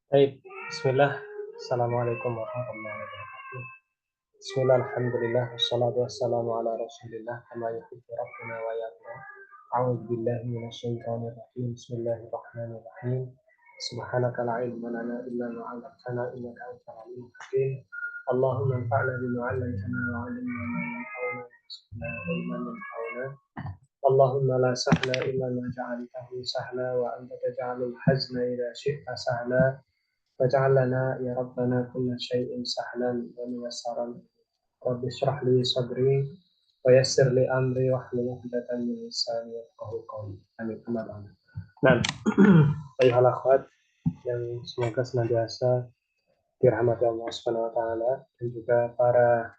Baik, Bismillah. Assalamualaikum warahmatullahi wabarakatuh. Bismillah, alhamdulillah, wassalatu wassalamu ala rasulillah, kama yuhibbu rabbuna wa yarda. A'udzu billahi minasyaitonir rajim. Bismillahirrahmanirrahim. Subhanaka la ilma lana illa ma 'allamtana innaka antal alimul hakim. Allahumma anfa'na bima 'allamtana wa 'allimna ma yanfa'una warzuqna ilman yanfa'una. Allahumma la sahla illa ma ja'altahu sahla wa anta taj'alul hazna idza syi'ta sahla. واجعل لنا يا ربنا كل شيء سهلا وميسرا رب اشرح لي صدري ويسر لي امري واحلل عقدة من لساني يفقهوا قولي امين اما بعد. Nah, ayuhal akhwat yang semoga senantiasa dirahmati Allah Subhanahu wa taala dan juga para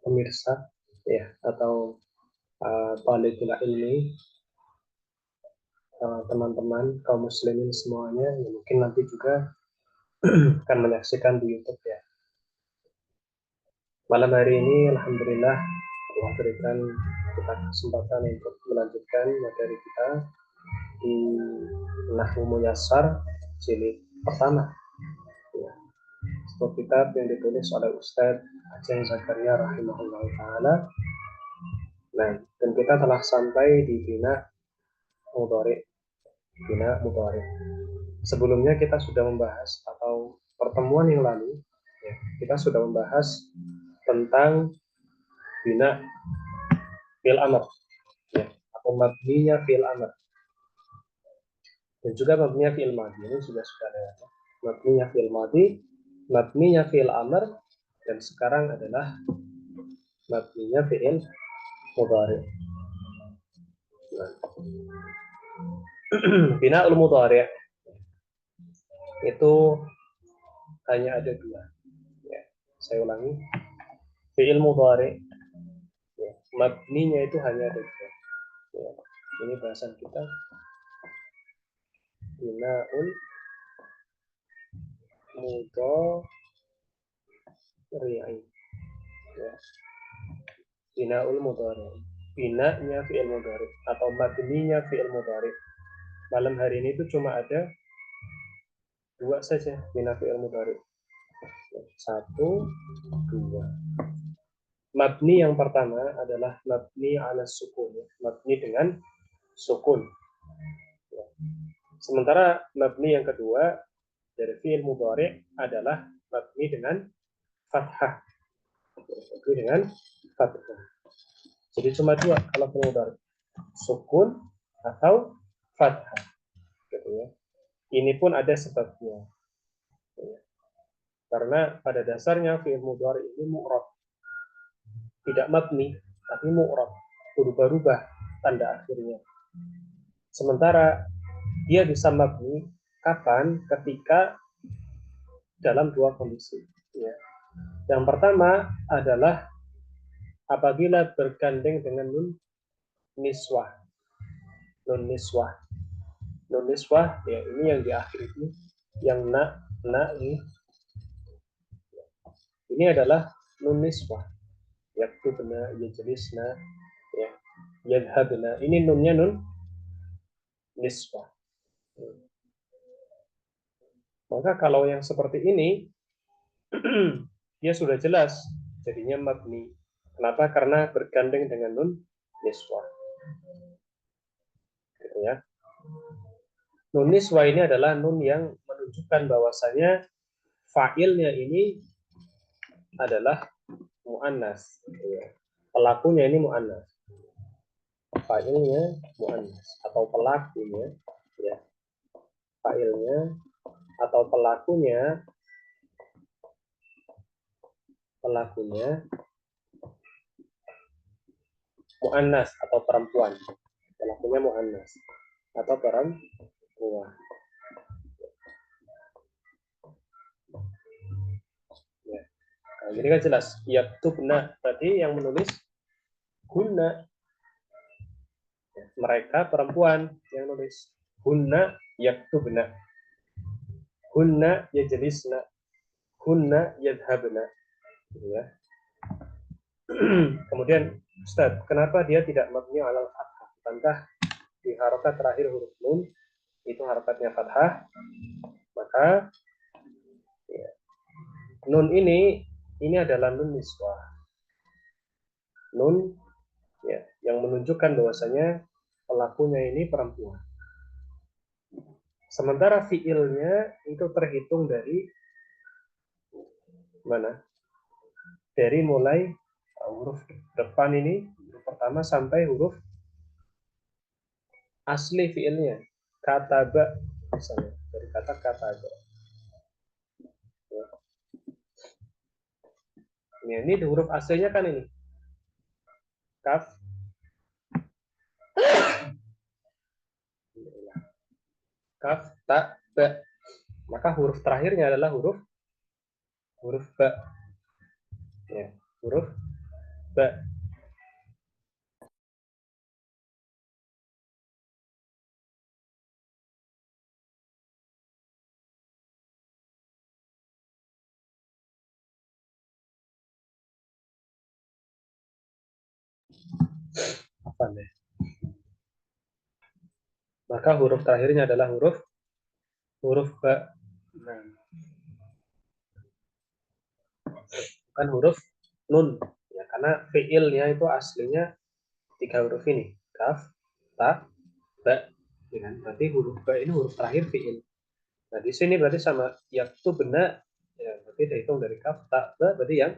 pemirsa ya atau talibul ilmi, teman-teman kaum muslimin semuanya yang mungkin nanti juga akan menyaksikan di YouTube ya. Malam hari ini, alhamdulillah, Allah berikan kita kesempatan untuk melanjutkan materi kita di Nahwu Muyassar jilid pertama. Ya, sebuah kitab yang ditulis oleh Ustadz Aceh Zakaria rahimahullah taala. Nah, dan kita telah sampai di bina mudhari. Bina mudhari. Sebelumnya kita sudah membahas atau pertemuan yang lalu ya, kita sudah membahas tentang bina fil amr ya, atau mabninya fil amr dan juga mabninya fil madhi. Ini sudah ada ya. Mabninya fil madhi, mabninya fil amr, dan sekarang adalah mabninya fi'il mudhari. Nah. Bina'ul mudhari itu hanya ada dua ya. Saya ulangi, fi'il mudhari ya, mabninya itu hanya ada dua ya. Ini bahasan kita, bina'ul mudhari ya. Bina'ul mudhari, binanya fi'il mudhari atau mabninya fi'il mudhari. Malam hari ini itu cuma ada dua saja bina fi'il mudhari. Satu, dua. Mabni yang pertama adalah mabni ala sukun, mabni dengan sukun. Sementara mabni yang kedua dari fi'il mudhari adalah mabni dengan fathah. Mabni dengan fathah. Jadi cuma dua kalau fi'il mudhari, sukun atau fathah. Gitu ya. Ini pun ada sebabnya. Karena pada dasarnya fi'il mudhari ini mu'rab. Tidak mabni, tapi mu'rab. Berubah-ubah tanda akhirnya. Sementara dia bisa mabni kapan? Ketika dalam dua kondisi. Ya. Yang pertama adalah apabila bergandeng dengan nun niswah. Nun niswah. Nun niswah, ya ini yang di akhir ini, yang ini. Ini adalah nun niswah. Yaktubna, yajlisna, ya, yadhabna. Ini nunnya nun niswah. Maka kalau yang seperti ini, dia sudah jelas jadinya mabni. Kenapa? Karena bergandeng dengan nun niswah. Gitu ya. Nun niswah ini adalah nun yang menunjukkan bahwasanya fa'ilnya ini adalah mu'annas. Gitu ya. Pelakunya ini mu'annas. Fa'ilnya mu'annas atau pelakunya, ya. Fa'ilnya atau pelakunya mu'annas atau perempuan. Pelakunya mu'annas atau perempuan. Ya. Nah, jadi kan jelas. Yaktubna tadi yang menulis guna. Mereka perempuan yang nulis. Hunna yaktubna. Hunna yajlisna. Hunna yadhabna. Gitu ya. Kemudian, Ustaz, kenapa dia tidak mabni alal fathah? Bukankah di harokat terakhir huruf nun itu harokatnya fathah? Maka maka ya, nun ini adalah nun niswah. Nun ya, yang menunjukkan bahwasanya pelakunya ini perempuan. Sementara fiilnya itu terhitung dari mana? Dari mulai huruf depan ini, huruf pertama sampai huruf asli fiilnya. Kataba misalnya, dari kata kataba. Ya, ini huruf aslinya kan ini. Kaf. Kaf, ta, ba. Maka huruf terakhirnya adalah huruf ba. Ya, huruf ba. Apa nih? Maka huruf terakhirnya adalah huruf ba. Nah, bukan huruf nun. Ya, karena fiilnya itu aslinya 3 huruf ini. Kaf, ta, ba. Ya kan? Berarti huruf ba ini huruf terakhir fiil. Nah, di sini berarti sama yaktu benar. Ya, berarti dihitung dari kaf, ta, ba. Berarti yang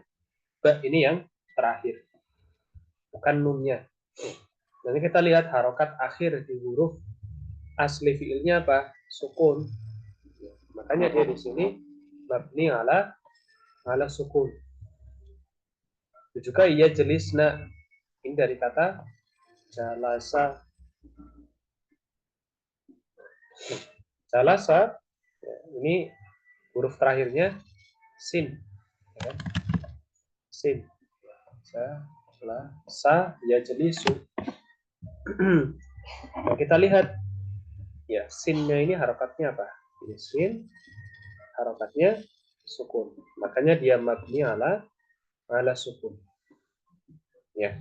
ba ini yang terakhir. Bukan nunnya. Nanti kita lihat harokat akhir di huruf asli fiilnya apa? Sukun. Makanya dia di sini mabni ala sukun. Itu juga ia jelisna. Ini dari kata jalasa. Jalasa ya, ini huruf terakhirnya sin. Ya. Sin. Jalasa ya jelisu. Nah, kita lihat ya sinnya ini harokatnya apa? Ini sin harokatnya sukun. Makanya dia mabni ala sukun. Ya.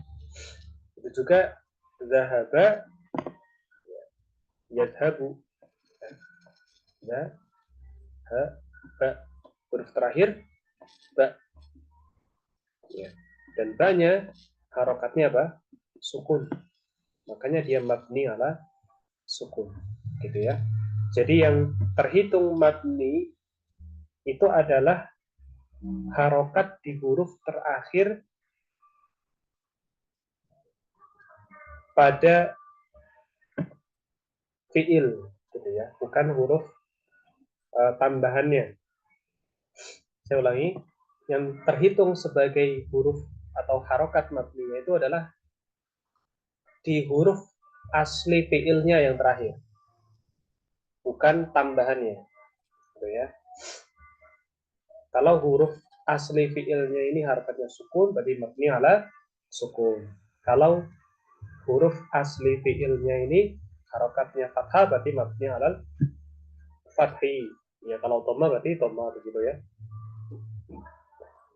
Itu juga zahaba yadhabu. Ba. Huruf terakhir ba. Ya. Dan ba-nya harokatnya apa? Sukun. Makanya dia mabni ala sukun. Gitu ya. Jadi yang terhitung mabni itu adalah harokat di huruf terakhir pada fiil, gitu ya, bukan huruf tambahannya. Saya ulangi, yang terhitung sebagai huruf atau harokat mabninya itu adalah di huruf asli fiilnya yang terakhir, bukan tambahannya, gitu ya. Kalau huruf asli fiilnya ini harokatnya sukun, berarti mabni ala sukun. Kalau huruf asli fiilnya ini harokatnya fathah, berarti mabni ala fathi. Ya, kalau toma berarti toma begitu ya.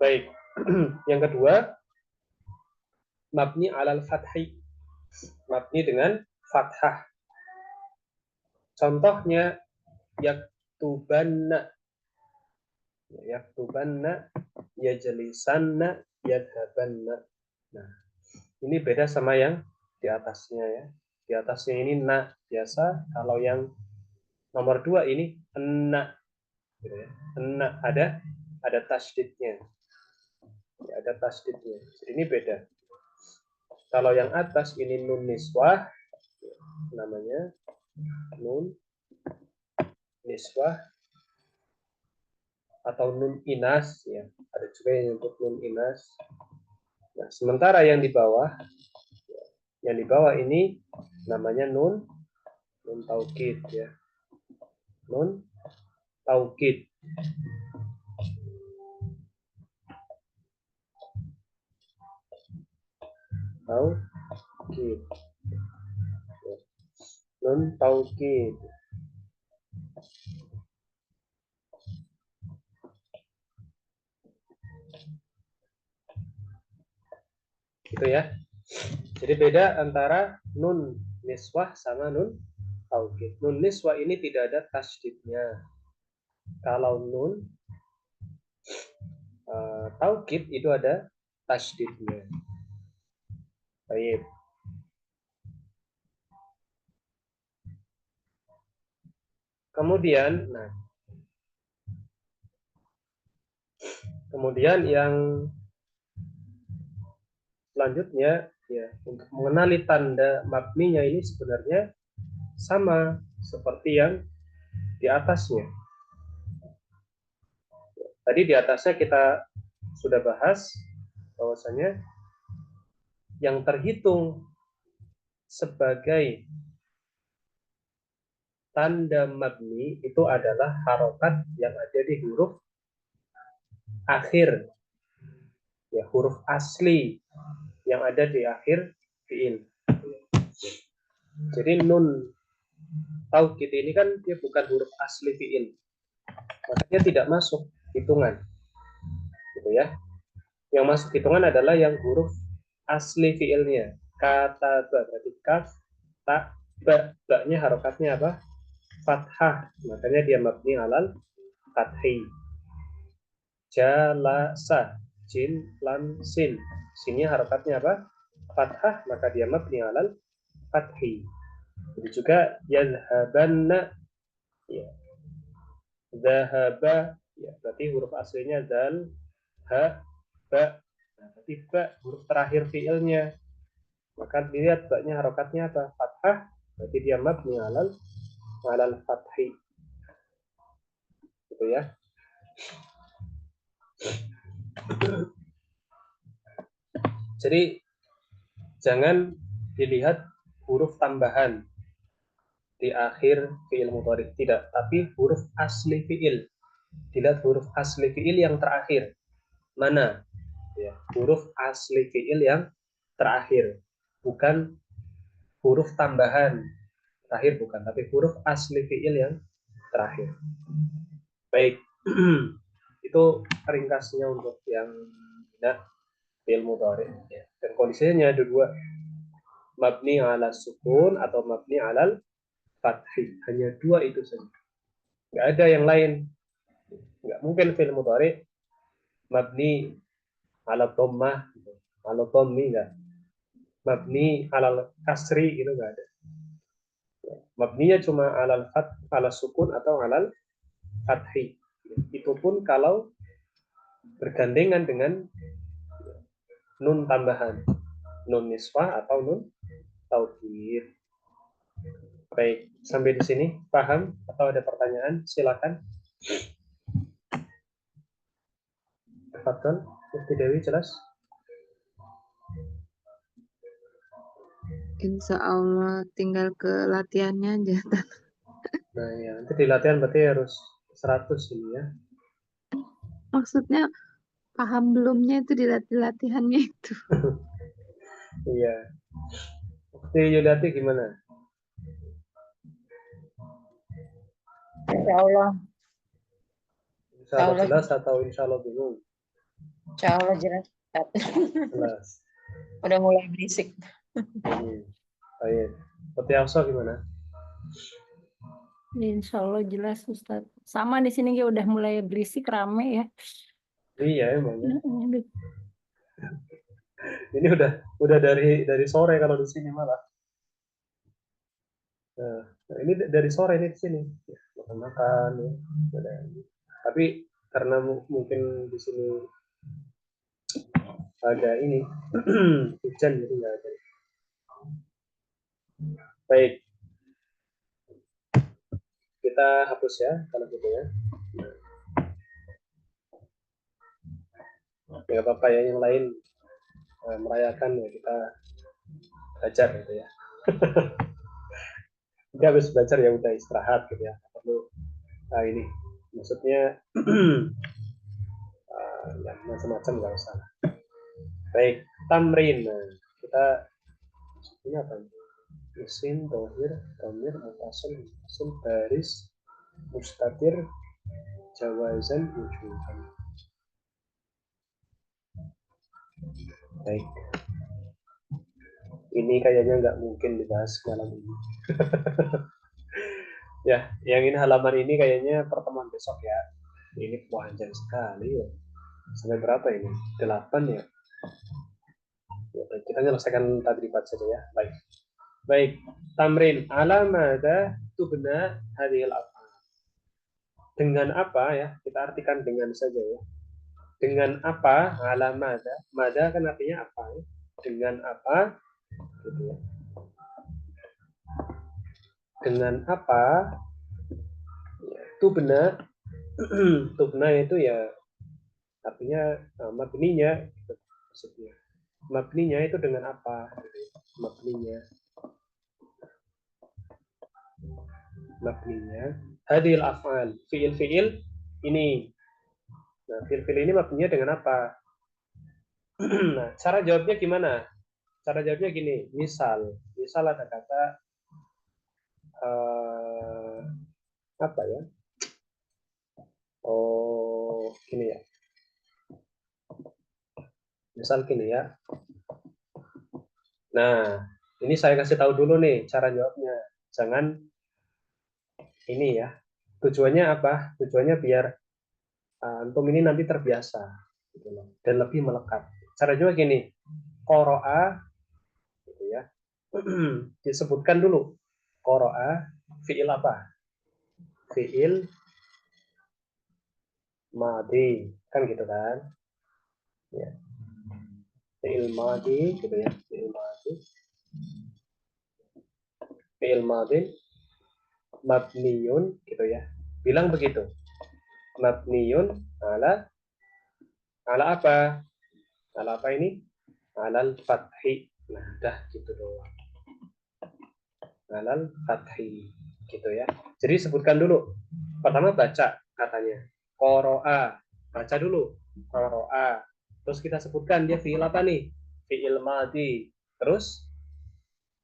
Baik. Yang kedua, mabni alal fathi. Mabni dengan fathah. Contohnya yaktubanna. Yaktubanna, yajlisanna, yadhabanna. Nah, ini beda sama yang di atasnya ya. Di atasnya ini na biasa, kalau yang nomor 2 ini enna. Gitu ya. Enna ada tasdidnya. Ya, ada tasdidnya. Jadi ini beda. Kalau yang atas ini nun niswah, namanya nun niswah atau nun inas ya. Ada juga yang nyebut nun inas. Nah, sementara yang di bawah ini namanya nun taukid ya. Nun taukid. Taukid. Nun taukid. Gitu ya. Jadi beda antara nun niswah sama nun taukid. Nun niswah ini tidak ada tasdidnya. Kalau nun taukid itu ada tasydidnya. Baik. Kemudian yang selanjutnya ya, untuk mengenali tanda mabninya ini sebenarnya sama seperti yang di atasnya. Tadi di atasnya kita sudah bahas bahwasanya yang terhitung sebagai tanda mabni itu adalah harokat yang ada di huruf akhir, ya, huruf asli yang ada di akhir fiil. Jadi nun taukid ini kan dia bukan huruf asli fiil, makanya tidak masuk hitungan, gitu ya. Yang masuk hitungan adalah yang huruf asli fiilnya. Kata ba, berarti kaf, ta, ba. Ba-nya harokatnya apa? Fathah. Makanya dia mabni alal fathi. Jalasa, jin, lam, sin. Sinnya harokatnya apa? Fathah, maka dia mabni alal fathi. Jadi juga yadhabanna, ya. Zahaba, ya, berarti huruf aslinya zal, ha, ba. Nah, berarti ba huruf terakhir fiilnya. Maka dilihat baknya harokatnya apa? Fathah, berarti dia mabni alal fathi, gitu ya. Jadi jangan dilihat huruf tambahan di akhir fiil mudhari, tidak, tapi huruf asli fiil. Dilihat huruf asli fiil yang terakhir. Mana? Ya, huruf asli fiil yang terakhir, bukan huruf tambahan terakhir, bukan, tapi huruf asli fiil yang terakhir. Baik. Itu ringkasnya untuk yang fiil mudhari, ya. Dan kondisinya ada dua, mabni ala sukun atau mabni alal fathi. Hanya dua itu saja, nggak ada yang lain. Nggak mungkin fiil mudhari mabni ala dhammah, ala dhammi, nggak. Mabni alal kasri itu nggak ada. Mabninya cuma alal fat, ala sukun atau alal fathi. Itu pun kalau bergandengan dengan nun tambahan, nun niswah atau nun taukid. Baik, sampai di sini paham atau ada pertanyaan? Silakan. Fadlan, Mufti Dewi, jelas? Insya Allah tinggal ke latihannya aja. Nah, ya, nanti di latihan berarti harus 100 ini ya. Maksudnya paham belumnya itu di latihannya itu. Iya. Mufti Yudati gimana? Insya Allah. Insya Allah jelas atau insya Allah bingung? Insya Allah jelas. Jelas. Udah mulai berisik. Baik. Mufti Afsa gimana? Insya Allah jelas Ustaz. Sama di sini ya udah mulai berisik rame ya. Iya emang ya. Ini udah dari sore kalau di sini malah. Nah, ini dari sore ini di sini. Ya, makan-makan ya. Tapi karena mungkin di sini ada ini hujan, jadi nggak ada. Baik, kita hapus ya kalau gitu ya. Nggak apa-apa ya, yang lain merayakan ya, kita belajar gitu ya. Kita habis belajar ya udah istirahat gitu ya. Perlu ini maksudnya ya, macam-macam nggak usah. Baik, tamrin. Nah, kita ini apa? Isim, dohir, domir, mutasil, isim, baris, mustatir, jawazan, wujudan. Baik. Ini kayaknya nggak mungkin dibahas malam ini. Ya, yang ini halaman ini kayaknya pertemuan besok ya. Ini panjang sekali ya. Sampai berapa ini? 8 ya. Ya, baik, kita menyelesaikan tadribat saja ya. Baik. Baik. Tamrin ala mada tubna hadhil af'al. Dengan apa ya? Kita artikan dengan saja ya. Dengan apa? Ala mada. Mada kan artinya apa ya? Dengan apa? Gitu ya. Dengan apa? Tubna. Tubna itu ya artinya mabninya gitu, maksudnya. Mabninya itu dengan apa? Mabninya hadil af'al, fiil ini. Nah, fiil ini mabninya dengan apa? Nah, cara jawabnya gimana? Cara jawabnya gini, misal ada kata apa ya? Oh, gini ya. Misal gini ya. Nah, ini saya kasih tahu dulu nih cara jawabnya. Jangan ini ya. Tujuannya apa? Tujuannya biar antum ini nanti terbiasa gitu loh, dan lebih melekat. Cara jawab gini. Qara'a gitu ya. Disebutkan dulu. Qara'a fiil apa? Fiil madhi, kan gitu kan? Ya. Fiil madhi gitu ya. Fiil madhi mabniyun gitu ya. Bilang begitu. Mabniyun ala apa? Ala apa ini? Alal fathi. Nah, dah gitu doang. Alal fathi gitu ya. Jadi sebutkan dulu. Pertama baca katanya. Qara'a. Baca dulu. Qara'a. Terus kita sebutkan dia fiil apa nih? Fiil madhi. Terus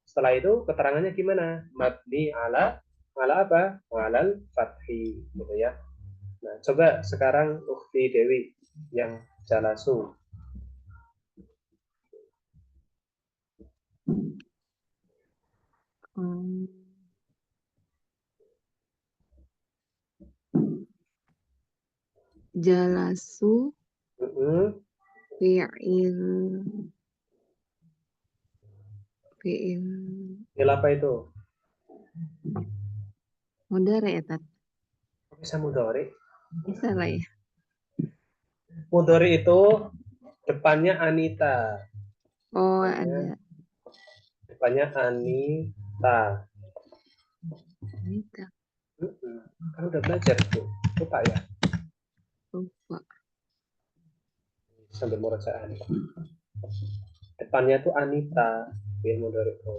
setelah itu keterangannya gimana? Mabni ala apa? Alal fathi gitu ya. Nah, coba sekarang Ukhti Dewi yang jalasu. Jalasu fiil Fiil apa itu? mudhari ya, Tat? Bisa mudhari. Bisa lah ya. Mudhari itu depannya Anita. Oh, ada Depannya Anita. Anita. Kan udah belajar tuh. Lupa ya? Lupa. Sambil murajaan. Depannya tuh Anita. Fiil mudhari itu.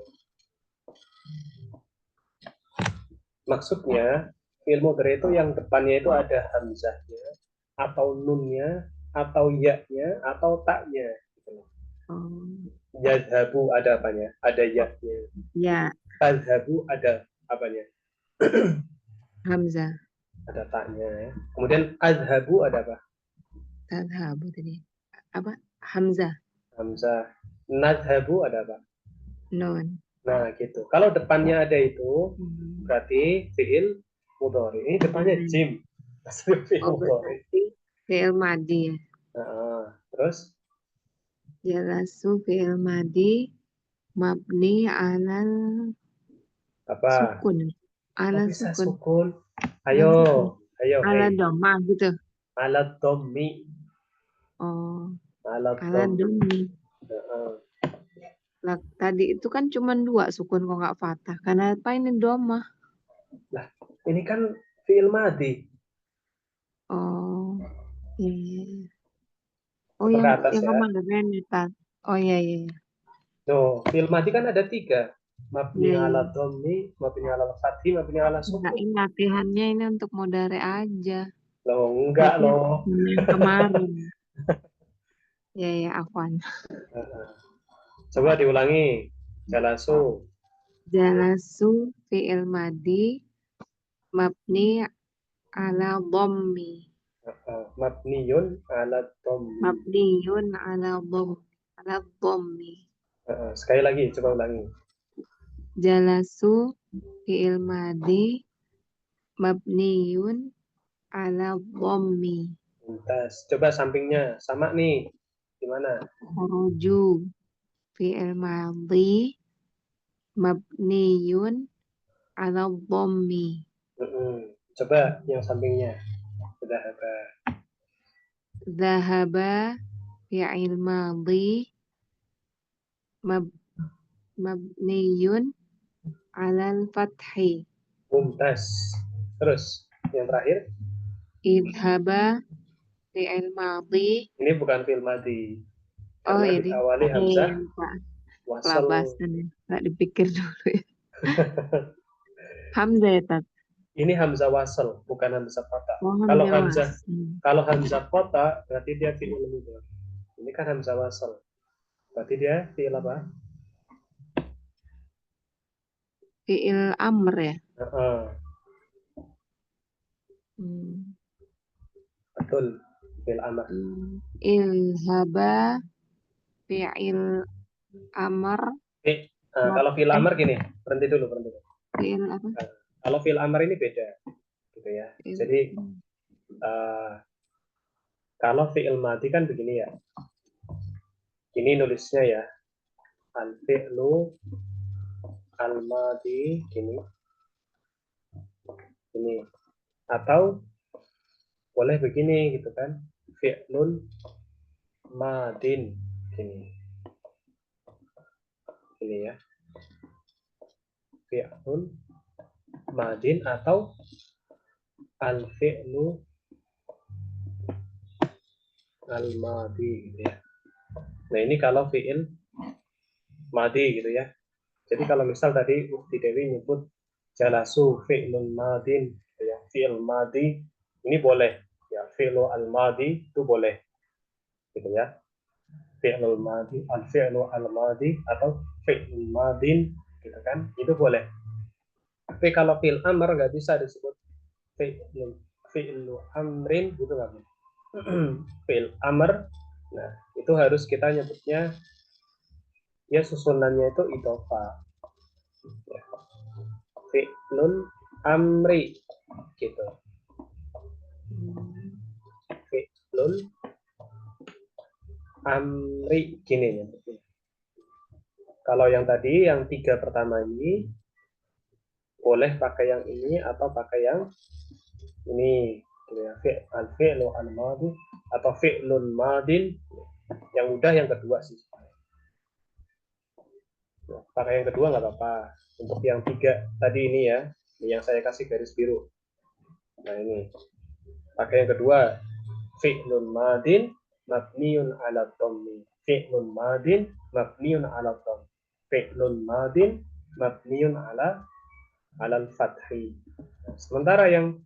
Maksudnya fiil mudhari itu yang depannya itu ada hamzahnya atau nunnya atau ya-nya atau taknya gitu loh. Yadhabu ada apanya? Ada ya-nya. Ya. Tadhabu ada apanya? Hamzah. Ada taknya ya. Kemudian adhabu ada apa? Tadhabu tadi. Apa? Hamzah. Hamzah. Nadhabu ada apa? Non. Nah, gitu. Kalau depannya ada itu, berarti fiil mudhari. Ini depannya jim. Fiil mudhari. Fiil madhi ya. Terus? Jalasu fiil madhi mabni alal Apa? sukun. Ala bisa sukun. sukun. Ayo. Ala dhamma gitu. Ala dhammi. Oh. Ala dhammi. Lah, tadi itu kan cuma 2 sukun kok nggak fathah. Karena apa ini dhamma? Lah, ini kan fiil madhi. Oh. Iya. Oh, yang kemarin ya. Oh iya. Tuh, fiil madhi kan ada 3. Mabni ala dhammi, mabni ala fathi, mabni ala sukun. Nah, ini latihannya ini untuk mudhari aja. Loh, enggak loh. Yang kemarin. Ya, afwan. Coba diulangi. Jalasu. Jalasu fi'il madhi mabni ala dhammi. Mabniyun ala dhammi. Mabniyun ala dhammi. Sekali lagi, coba ulangi. Jalasu fi'il madhi mabniyun ala dhammi. Mumtaz. Coba sampingnya sama nih. Gimana? Khuruju fi'il madhi mabniyun ala dhammi. Coba yang sampingnya. Sudah apa? Dhahaba fi'il madhi mabniyun ala fathi. Mumtaz. Terus yang terakhir, Idhaba fi'il madhi. ini bukan fi'il madhi. Oh Karena ini. diawali hamzah Pak. wasal. Kelabasan ya. Nggak dipikir dulu ya. Hamzah ya, Tat? Ini hamzah wasal, bukan hamzah kota. Oh, Kalau hamzah hamzah wasl. kalau hamzah kota berarti dia fi'il mudhari. Ini kan hamzah wasal. Berarti dia fi'il apa? Fi'il amr ya. Heeh, Hmm. betul. Fi'il amr. Ilhaba fi'il amr. Kalau fi'il amr gini, berhenti dulu. Fi'il apa? Kalau fi'il amr ini beda, gitu ya. Jadi kalau fi'il madhi kan begini ya. Ini nulisnya ya. Al-fi'lu al-madhi gini. Ini. Atau boleh begini gitu kan. Fi'lun madin gini. Ini ya. Fi'lun madin atau al-fi'lu al-madhi gitu ya. Nah, ini kalau fi'il madhi gitu ya. Jadi kalau misal tadi Ukti Dewi nyebut jalasu fi'lun madin gitu ya. Fi'il madhi ini boleh ya. Fi'lu al-madhi itu boleh gitu ya. Fi'lul madhi, al-fi'lu al-madhi atau fi'lul madin gitu kan. Itu boleh. Tapi kalau fi'il amr nggak bisa disebut fi'lu amrin gitu nggak boleh. Fi'il amr, nah itu harus kita nyebutnya ya susunannya itu idhofa. Ya. Fi'lun amri gitu. Fi'lun amri gini ya. Kalau yang tadi yang 3 pertama ini boleh pakai yang ini atau pakai yang ini gitu ya. Al-fi'lu al-madhi atau fi'lun madin. Yang mudah yang kedua sih. Nah, pakai yang kedua nggak apa-apa. Untuk yang 3 tadi ini ya, ini yang saya kasih garis biru. Nah ini pakai yang kedua, fi'lun madin mabniun ala dhammi. Fi'lun madin mabniun ala dhammi. Fi'lun madin mabniun ala al-fathi. Sementara yang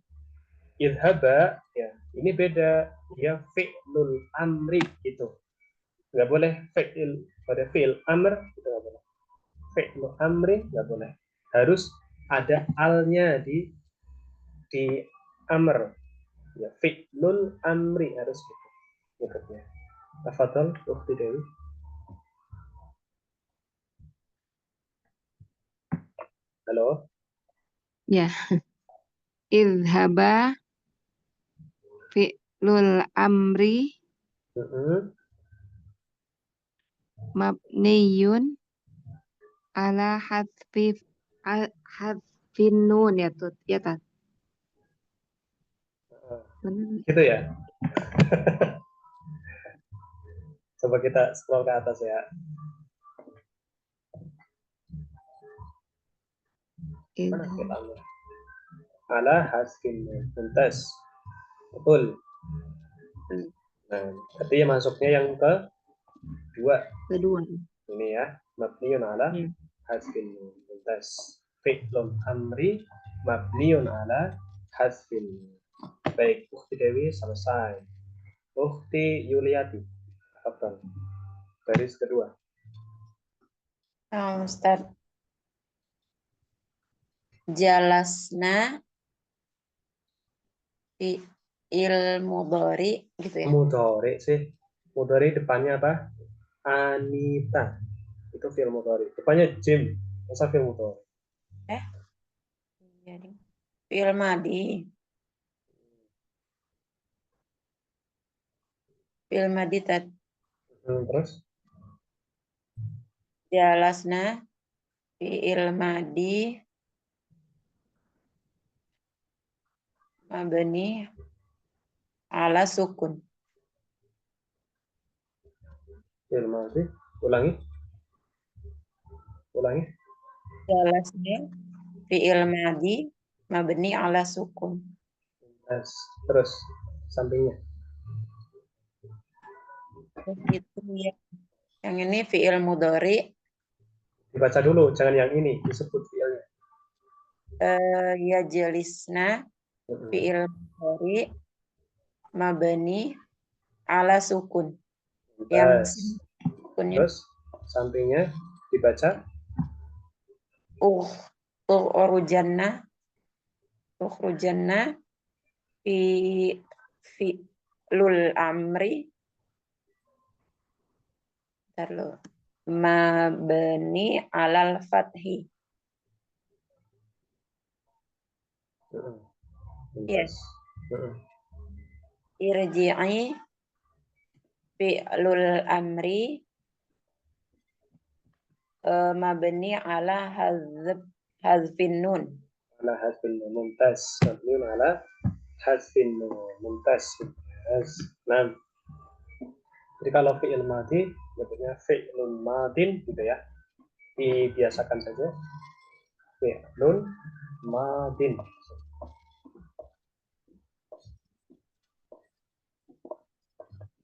idhaba ya, ini beda, dia fi'lul amri gitu. Nggak boleh fi'il pada fi'il amr itu nggak boleh. Fi'lu amrin nggak boleh. Harus ada alnya di amr. Ya, fi'lul amri harus gitu. Berikutnya. Tafadhol, Ukhti Dewi. Halo. Ya. Idhaba fi'lul amri mabniyun ala hadfin nun ya Tut. Ya Tat. Benar. Gitu ya. Coba kita scroll ke atas ya. Mana kita ambil? Ala hasfin nun. Tuntas. Betul. Nah, berarti masuknya yang kedua. Ini ya, mabniun ala hasfin nun. Tuntas. Fi'lun amri mabniun ala hasfin nun. Baik, Ukhti Dewi selesai. Ukhti Yuliati. Apa? Garis kedua. Ustaz. Jalasna fi'il mudhari gitu ya. Mudhari sih. Mudhari depannya apa? Anita. Itu fi'il mudhari. Depannya Jim. Masa fi'il mudhari? Iya, Ding. fi'il madi. Fi'il madi tadi. Terus Jalasna fi'il madi mabni ala sukun. fi'il madhi. Ulangi. Jalasna fi'il madi mabni ala sukun. Terus sampingnya. Terus itu ya. Yang ini fi'il mudhari Dibaca dulu, jangan yang ini disebut fi'ilnya. ya jelisna fi'il mudhari mabni ala sukun. Yang sukunnya Terus sampingnya dibaca ukhrujanna fi lul amri mabni alal fathi. Yes. Irji'i fi'lul amri mabni ala hazfin nun. Ala hazfin nun. Mumtaz. Mabniun ala hazfin nun. Mumtaz. Nah. Jadi kalau fi'il madhi nyebutnya fi'lun madin gitu ya. Dibiasakan saja. Fi'lun madin.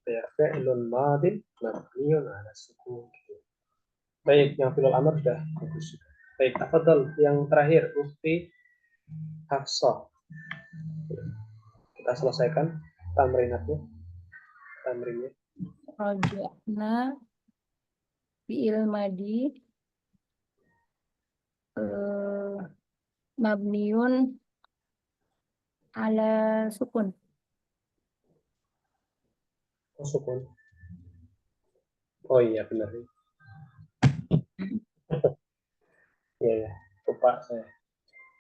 Ya, fi'lun madin mabniun ala sukun gitu. Baik, yang fi'il amr sudah bagus. Baik, tafadhal yang terakhir Ukti Hafsah. Kita selesaikan tamrinnya. Roja'na fi'il madi mabniun ala sukun. Sukun. Oh iya benar. Iya, lupa saya.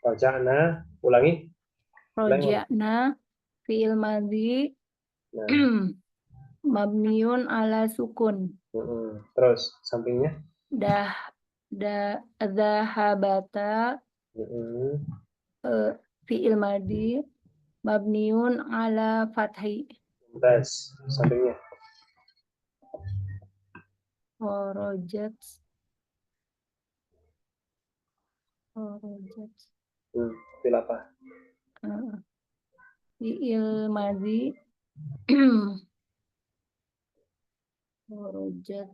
Roja'na, ulangi. Roja'na fi'il madi mabniun ala sukun. Terus sampingnya Dhahabata fi'il madi mabniun ala fathi. Terus sampingnya Kharajat fi'il apa? Fi'il madi kharajat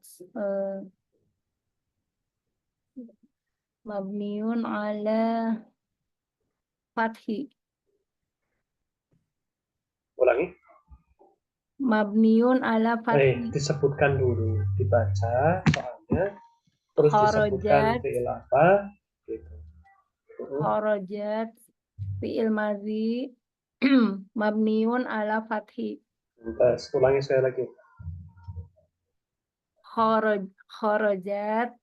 mabniun ala fathi. Ulangi. Mabniun ala fathi. Disebutkan dulu, dibaca soalnya, terus disebutkan fi'il apa gitu. Kharajat fi'il madhi mabniun ala fathi. Terus ulangi saya lagi. Kharajat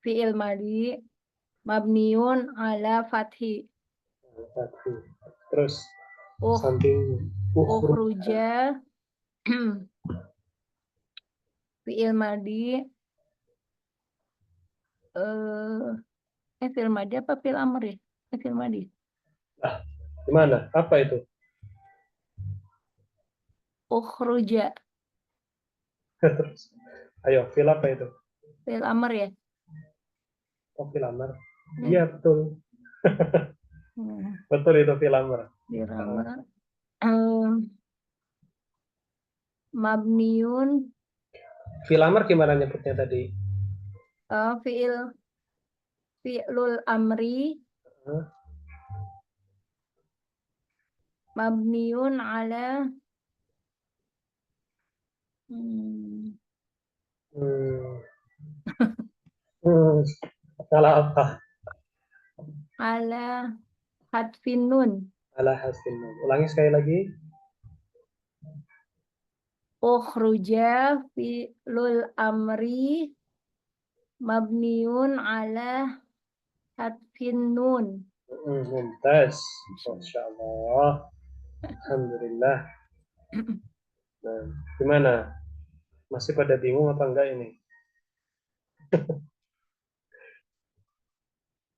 fi'il madhi mabniun ala fathi. Terus samping ukhruja fi'il madhi fi'il madhi apa fi'il amr ya? Fi'il madhi. Gimana? Apa itu? Ukhruja. Ayo, fi'il apa itu? Fi'il amr ya? Oh, fi'il amr. Iya, betul. Betul itu fi'il amr. Fi'il amr. Mabniun. Fi'il amr gimana nyebutnya tadi? Fi'lul amri mabniun ala Salah apa? ala hadfin nun. Ala hasfin nun. Ulangi sekali lagi. Ukhruja fi'lul amri mabniun ala hadfin nun. Mumtaz. Masya Allah. Alhamdulillah. Nah, gimana? Masih pada bingung apa enggak ini?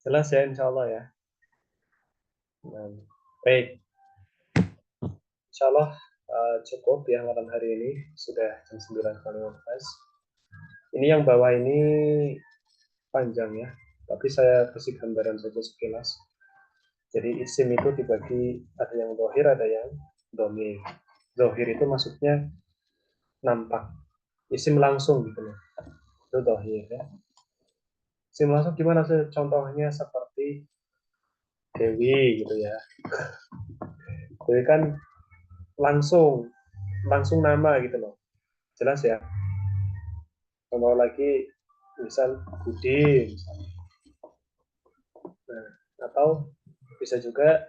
Jelas ya, insya Allah ya. Nah, baik. Insya Allah cukup ya malam hari ini. Sudah jam 9.15. Ini yang bawah ini panjang ya. Tapi saya kasih gambaran saja sekilas. Jadi isim itu dibagi, ada yang dohir, ada yang domir. Dohir itu maksudnya nampak. Isim langsung gitu loh. Itu dohir ya. Isim langsung gimana sih? Contohnya seperti Dewi gitu ya. Dewi kan langsung nama gitu loh. Jelas ya. Contoh lagi misal Budi misalnya. Nah, atau bisa juga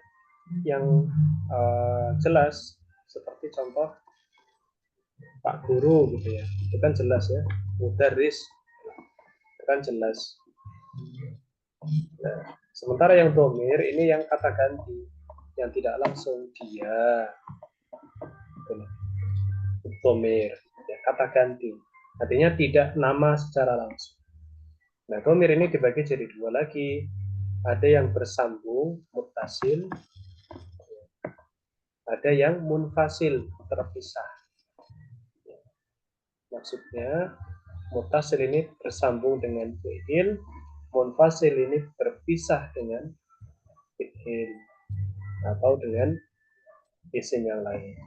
yang jelas seperti contoh Pak Guru gitu ya. Itu kan jelas ya. Mudaris itu kan jelas. Nah, sementara yang domir ini yang kata ganti, yang tidak langsung dia. Domir, ya, kata ganti. Artinya tidak nama secara langsung. Nah, domir ini dibagi jadi dua lagi. Ada yang bersambung, muttasil. Ada yang munfasil, terpisah. Maksudnya, muttasil ini bersambung dengan fi'il, munfasil ini berpisah dengan fi'il atau dengan isim yang lain.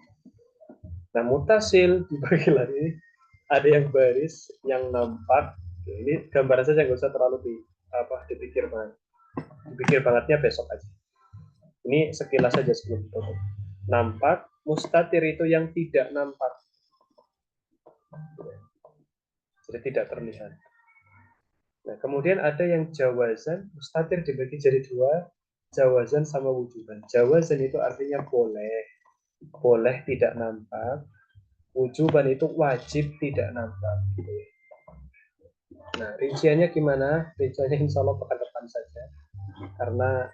Nah, muttasil dibagi lagi, ada yang baris, yang nampak. Ini gambaran saja, nggak usah terlalu dipikir banget. Dipikir bangetnya besok aja. Ini sekilas saja sebelum ditutup. Nampak, mustatir itu yang tidak nampak. Jadi tidak terlihat. Nah, kemudian ada yang jawazan, mustatir dibagi jadi dua, jawazan sama wujuban. Jawazan itu artinya boleh. Boleh tidak nampak. Wujuban itu wajib tidak nampak. Nah, rinciannya gimana? Rinciannya insya Allah pekan depan saja. Karena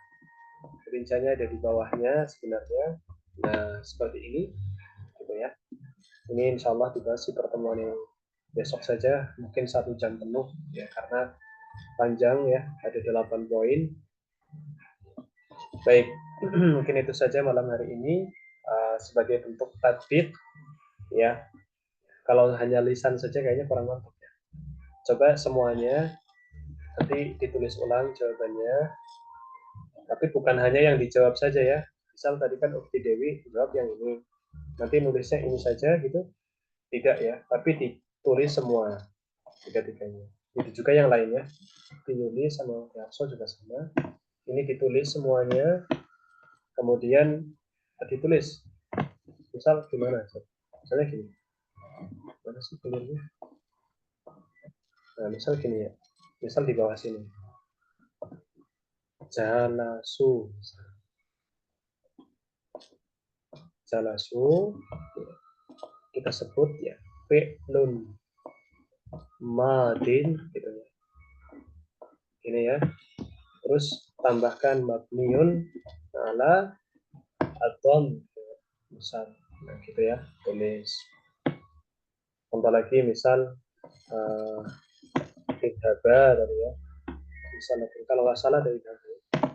rinciannya ada di bawahnya sebenarnya. Nah, seperti ini. Gitu ya. Ini insya Allah dibahas di pertemuan yang besok saja. Mungkin 1 jam penuh. Ya, karena panjang ya. Ada 8 poin. Baik. Mungkin itu saja malam hari ini. Sebagai bentuk tadbir. Ya. Kalau hanya lisan saja kayaknya kurang mantap ya. Coba semuanya nanti ditulis ulang jawabannya, tapi bukan hanya yang dijawab saja ya. Misal tadi kan Ukti Dewi jawab yang ini, nanti nulisnya ini saja gitu, tidak ya, tapi ditulis semua tiga-tiganya. Itu juga yang lainnya ditulis, sama Yarso juga sama, ini ditulis semuanya, kemudian ditulis. Misal gimana? Misalnya gini, mana sih tulisnya? Nah, misal gini ya, misal di bawah sini jalasu, kita sebut ya fi'lun madin gitu ya. Ini ya. Terus tambahkan mabniun ala adham misal. Nah, gitu ya. Tulis. Contoh lagi misal idhaba tadi ya. Misal kalau nggak salah dari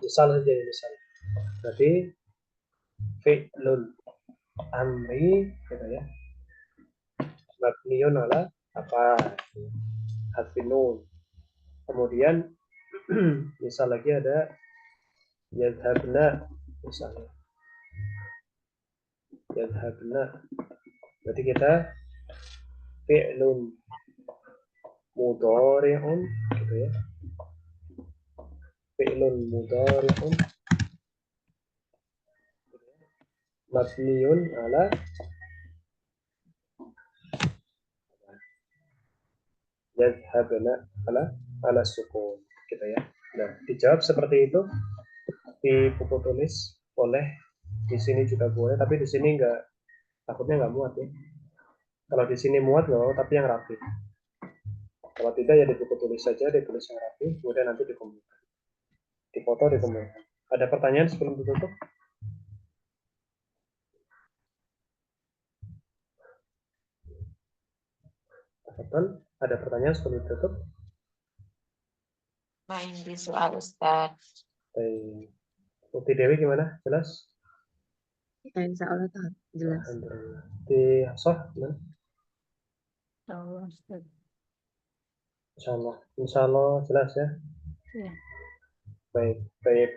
misal saja ya, misal. Berarti fi'lul amri gitu ya. Mabniun ala apa? Hadfinun. Kemudian misal lagi ada yadhabna misalnya. Yadhabna. Berarti kita fi'lun mudhari'un gitu ya. Fi'lun mudhari'un mabniun ala yadhabna ala sukun gitu ya. Nah, dijawab seperti itu di buku tulis boleh, di sini juga boleh, tapi di sini enggak, takutnya enggak muat ya. Kalau di sini muat nggak mau, tapi yang rapi. Kalau tidak ya di buku tulis saja, ditulis yang rapi, kemudian nanti dikumpulkan. Dipoto dikumpulkan. Ada pertanyaan sebelum ditutup? Betul. Ada pertanyaan sebelum ditutup? Main di soal Ustaz. Baik. Putih Dewi gimana? Jelas? Ya, insya Allah jelas. Alhamdulillah. Di Hafsah gimana? Allah, Ustaz. Insya Allah jelas ya. Ya. Baik, baik.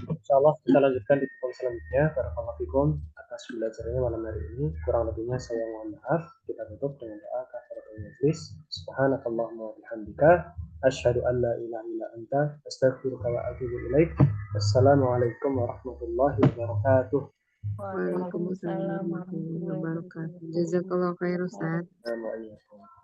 Insya Allah kita lanjutkan di pertemuan selanjutnya. Barakallahu fikum atas belajarnya malam hari ini. Kurang lebihnya saya mohon maaf. Kita tutup dengan doa kafaratul majlis. Subhanakallahumma wa bihamdika asyhadu an la ilaha illa anta astaghfiruka wa atubu ilaik. Wassalamualaikum warahmatullahi wabarakatuh. Waalaikumsalam warahmatullahi wabarakatuh. Jazakallah khair Ustaz. Assalamualaikum.